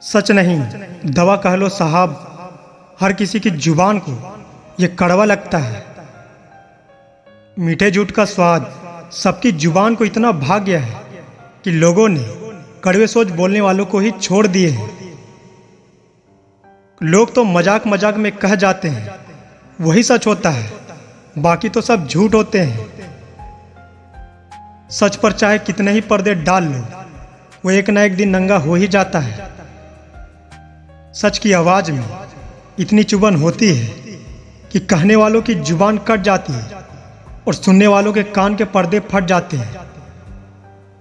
सच नहीं, दवा कह लो साहब। हर किसी की जुबान को ये कड़वा लगता है। मीठे झूठ का स्वाद सबकी जुबान को इतना भाग गया है कि लोगों ने कड़वे सोच बोलने वालों को ही छोड़ दिए हैं। लोग तो मजाक मजाक में कह जाते हैं वही सच होता है, बाकी तो सब झूठ होते हैं। सच पर चाहे कितने ही पर्दे डाल लो, वो एक ना एक दिन नंगा हो ही जाता है। सच की आवाज में इतनी चुभन होती है कि कहने वालों की जुबान कट जाती है और सुनने वालों के कान के पर्दे फट जाते हैं।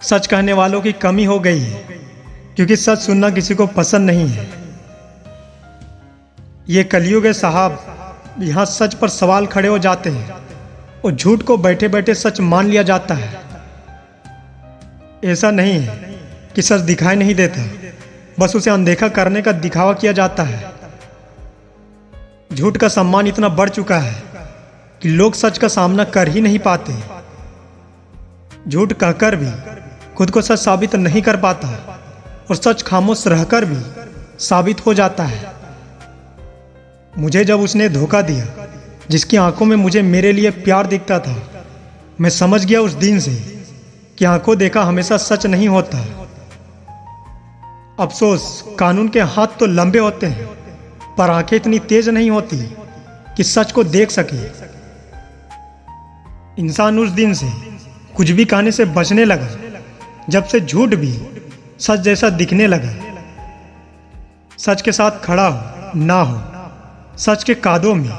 सच कहने वालों की कमी हो गई है, क्योंकि सच सुनना किसी को पसंद नहीं है। ये कलयुग है साहब, यहाँ सच पर सवाल खड़े हो जाते हैं और झूठ को बैठे बैठे सच मान लिया जाता है। ऐसा नहीं है कि सच दिखाई नहीं देता, बस उसे अनदेखा करने का दिखावा किया जाता है। झूठ का सम्मान इतना बढ़ चुका है कि लोग सच का सामना कर ही नहीं पाते। झूठ कहकर भी खुद को सच साबित नहीं कर पाता और सच खामोश रहकर भी साबित हो जाता है। मुझे जब उसने धोखा दिया, जिसकी आंखों में मुझे मेरे लिए प्यार दिखता था, मैं समझ गया उस दिन से कि आंखों देखा हमेशा सच नहीं होता। अफसोस, कानून के हाथ तो लंबे होते हैं, पर आंखें इतनी तेज नहीं होती कि सच को देख सके। इंसान उस दिन से कुछ भी कहने से बचने लगा जब से झूठ भी सच जैसा दिखने लगा। सच के साथ खड़ा हो ना हो, सच के कादों में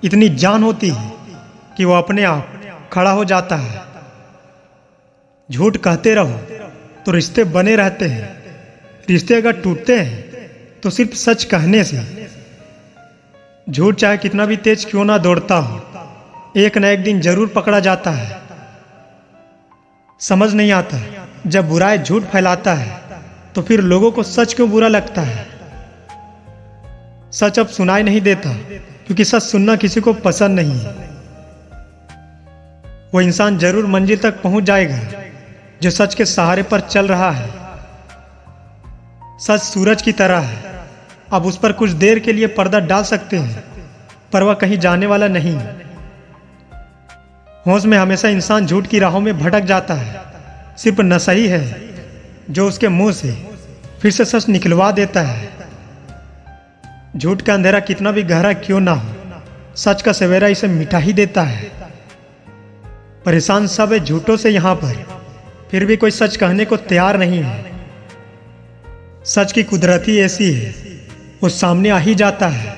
इतनी जान होती है कि वो अपने आप खड़ा हो जाता है। झूठ कहते रहो तो रिश्ते बने रहते हैं। रिश्ते अगर टूटते हैं तो सिर्फ सच कहने से। झूठ चाहे कितना भी तेज क्यों ना दौड़ता हो, एक न एक दिन जरूर पकड़ा जाता है। समझ नहीं आता, जब बुराई झूठ फैलाता है तो फिर लोगों को सच क्यों बुरा लगता है। सच अब सुनाई नहीं देता, क्योंकि सच सुनना किसी को पसंद नहीं है। वो इंसान जरूर मंजिल तक पहुंच जाएगा जो सच के सहारे पर चल रहा है। सच सूरज की तरह है, अब उस पर कुछ देर के लिए पर्दा डाल सकते हैं, पर वह कहीं जाने वाला नहीं। होश में हमेशा इंसान झूठ की राहों में भटक जाता है। सिर्फ नशा ही है जो उसके मुंह से फिर से सच निकलवा देता है। झूठ का अंधेरा कितना भी गहरा क्यों ना हो, सच का सवेरा इसे मिटा ही देता है। परेशान सब है झूठों से यहाँ पर, फिर भी कोई सच कहने को तैयार नहीं है। सच की कुदरत ही ऐसी है, वो सामने आ ही जाता है।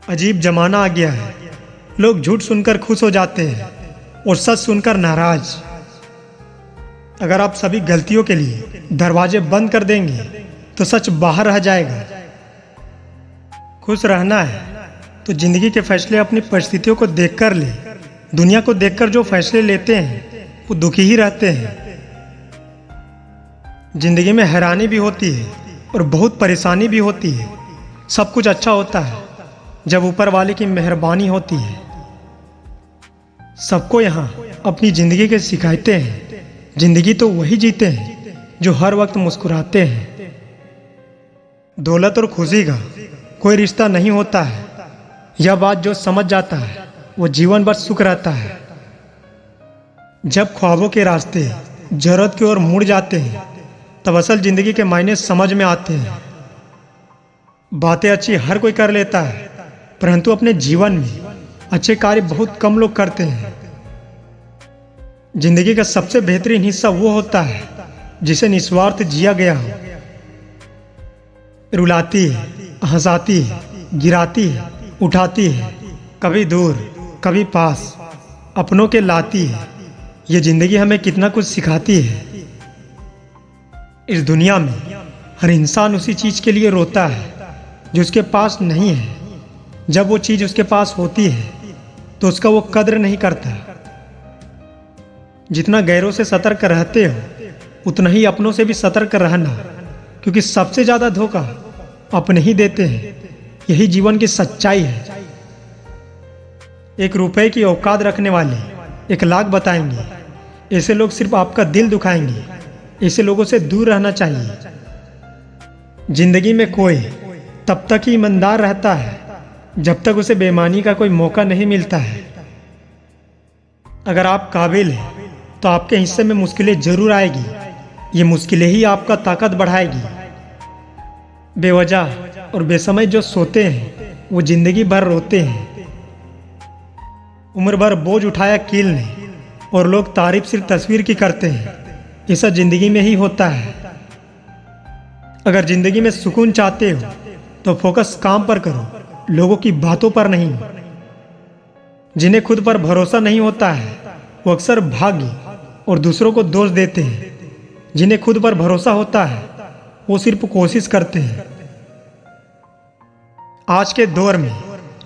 अजीब जमाना आ गया है, लोग झूठ सुनकर खुश हो जाते हैं और सच सुनकर नाराज। अगर आप सभी गलतियों के लिए दरवाजे बंद कर देंगे तो सच बाहर रह जाएगा। खुश रहना है तो जिंदगी के फैसले अपनी परिस्थितियों को देखकर ले। दुनिया को देखकर जो फैसले लेते हैं वो दुखी ही रहते हैं। जिंदगी में हैरानी भी होती है और बहुत परेशानी भी होती है। सब कुछ अच्छा होता है जब ऊपर वाले की मेहरबानी होती है। सबको यहाँ अपनी जिंदगी के शिकायतें हैं। जिंदगी तो वही जीते हैं जो हर वक्त मुस्कुराते हैं। दौलत और खुशी का कोई रिश्ता नहीं होता है। यह बात जो समझ जाता है वो जीवन भर सुख रहता है। जब ख्वाबों के रास्ते जरूरत की ओर मुड़ जाते हैं तब असल जिंदगी के मायने समझ में आते हैं। बातें अच्छी हर कोई कर लेता है, परंतु अपने जीवन में अच्छे कार्य बहुत कम लोग करते हैं। जिंदगी का सबसे बेहतरीन हिस्सा वो होता है जिसे निस्वार्थ जिया गया हो। रुलाती है, हंसाती है, गिराती है, उठाती है, कभी दूर कभी पास, अपनों के लाती है। ये जिंदगी हमें कितना कुछ सिखाती है। इस दुनिया में हर इंसान उसी चीज के लिए रोता है जो उसके पास नहीं है। जब वो चीज उसके पास होती है तो उसका वो कद्र नहीं करता। जितना गैरों से सतर्क रहते हो उतना ही अपनों से भी सतर्क रहना, क्योंकि सबसे ज्यादा धोखा अपने ही देते हैं। यही जीवन की सच्चाई है। 1 रुपए की औकात रखने वाले 1 लाख बताएंगे। ऐसे लोग सिर्फ आपका दिल दुखाएंगे। ऐसे लोगों से दूर रहना चाहिए। जिंदगी में कोई तब तक ही ईमानदार रहता है जब तक उसे बेईमानी का कोई मौका नहीं मिलता है। अगर आप काबिल हैं तो आपके हिस्से में मुश्किलें जरूर आएगी। ये मुश्किलें ही आपका ताकत बढ़ाएगी। बेवजह और बेसमय जो सोते हैं वो जिंदगी भर रोते हैं। उम्र भर बोझ उठाया कील ने और लोग तारीफ सिर्फ तस्वीर की करते हैं। ये सब जिंदगी में ही होता है। अगर जिंदगी में सुकून चाहते हो तो फोकस काम पर करो, लोगों की बातों पर नहीं। जिन्हें खुद पर भरोसा नहीं होता है वो अक्सर भाग्य और दूसरों को दोष देते हैं। जिन्हें खुद पर भरोसा होता है वो सिर्फ कोशिश करते हैं। आज के दौर में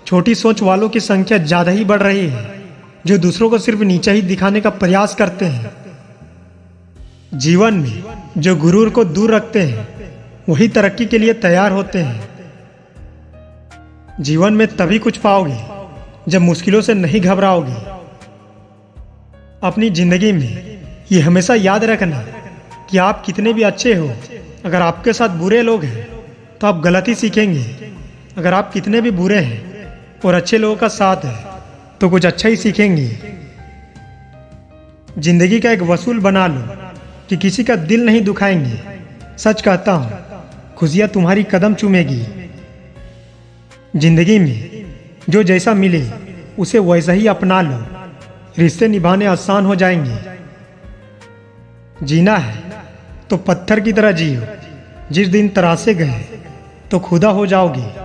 छोटी सोच वालों की संख्या ज्यादा ही बढ़ रही है, जो दूसरों को सिर्फ नीचा ही दिखाने का प्रयास करते हैं। जीवन में जो गुरूर को दूर रखते हैं वही तरक्की के लिए तैयार होते हैं। जीवन में तभी कुछ पाओगे जब मुश्किलों से नहीं घबराओगे। अपनी जिंदगी में ये हमेशा याद रखना कि आप कितने भी अच्छे हो, अगर आपके साथ बुरे लोग हैं तो आप गलती सीखेंगे। अगर आप कितने भी बुरे हैं और अच्छे लोगों का साथ है तो कुछ अच्छा ही सीखेंगे। जिंदगी का एक वसूल बना लो कि किसी का दिल नहीं दुखाएंगे। सच कहता हूं, खुशियां तुम्हारी कदम चूमेगी। जिंदगी में जो जैसा मिले उसे वैसा ही अपना लो। रिश्ते निभाने आसान हो जाएंगे। जीना है तो पत्थर की तरह जियो। जिस दिन तरासे गए तो खुदा हो जाओगे।